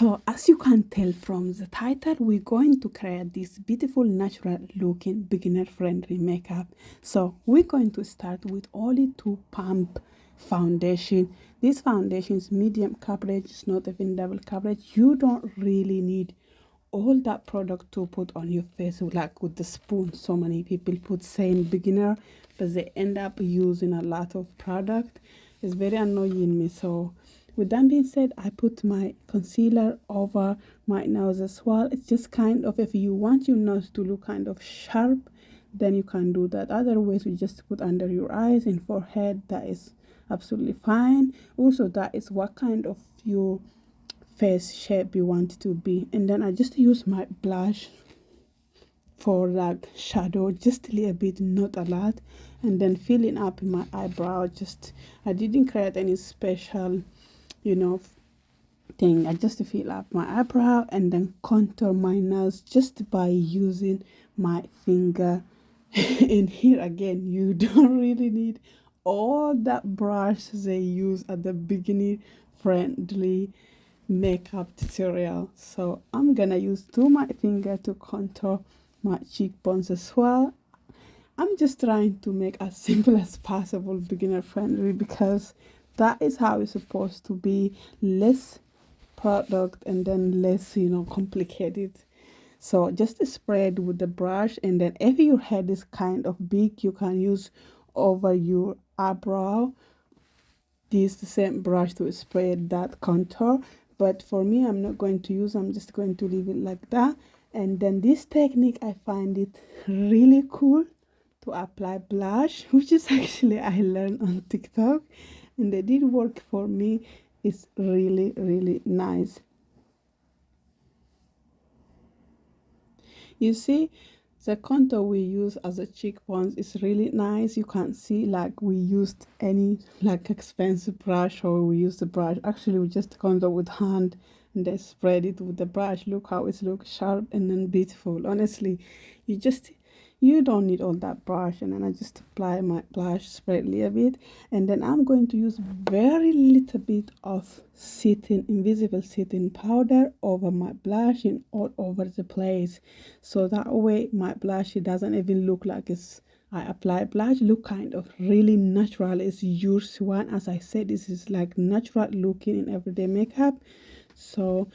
So as you can tell from the title, we're going to create this beautiful natural looking beginner friendly makeup. So we're going to start with only 2 pump foundation. This foundation is medium coverage, it's not even double coverage. You don't really need all that product to put on your face like with the spoon. So many people put saying beginner, but they end up using a lot of product. It's very annoying me. So with that being said, I put my concealer over my nose as well. It's just kind of, if you want your nose to look kind of sharp, then you can do that. Otherwise, we just put under your eyes and forehead. That is absolutely fine. Also, that is what kind of your face shape you want it to be. And then I just use my blush for like shadow, just a little bit, not a lot, and then filling up my eyebrow. Just, I didn't create any special, you know, thing. I just fill up my eyebrow and then contour my nose just by using my finger. And here again, you don't really need all that brush they use at the beginning friendly makeup tutorial. So I'm gonna use my finger to contour my cheekbones as well. I'm just trying to make as simple as possible, beginner friendly, because that is how it's supposed to be. Less product and then less, complicated. So just spread with the brush, and then if your head is kind of big, you can use over your eyebrow this same brush to spread that contour. But for me, I'm not going to use, I'm just going to leave it like that. And then this technique, I find it really cool to apply blush, which is actually I learned on TikTok, and it did work for me. It's really, really nice. You see, the contour we use as a cheekbones is really nice. You can't see like we used any like expensive brush, or we used the brush. Actually, we just contour with hand and then spread it with the brush. Look how it looks sharp and then beautiful. Honestly, you don't need all that brush. And then I just apply my blush, spread a little bit, and then I'm going to use very little bit of invisible setting powder over my blush and all over the place, so that way my blush, it doesn't even look like it's I apply blush, look kind of really natural. It's yours one. As I said, this is like natural looking in everyday makeup. So,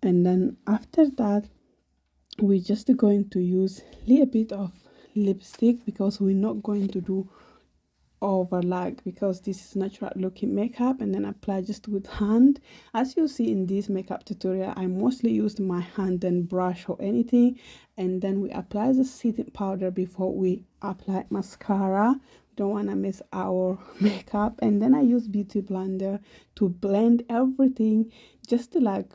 and then after that, we're just going to use a little bit of lipstick, because we're not going to do overlap, because this is natural looking makeup. And then apply just with hand. As you see in this makeup tutorial, I mostly used my hand and brush or anything. And then we apply the setting powder before we apply mascara. We don't want to miss our makeup. And then I use beauty blender to blend everything, just to like,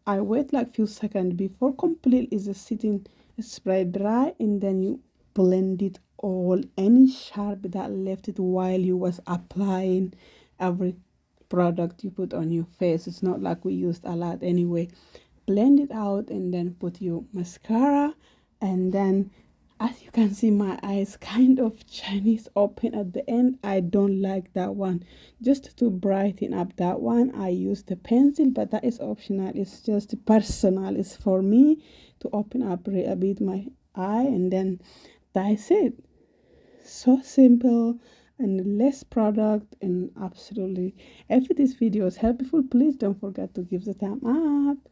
I wait like few seconds before complete is the sitting spray dry, and then you blend it all, any sharp that left it while you was applying every product you put on your face. It's not like we used a lot anyway. Blend it out and then put your mascara. And then, as you can see, my eyes kind of Chinese open at the end. I don't like that one. Just to brighten up that one, I use the pencil, but that is optional. It's just personal. It's for me to open up a bit my eye, and then that's it. So simple and less product, and absolutely. If this video is helpful, please don't forget to give the thumb up.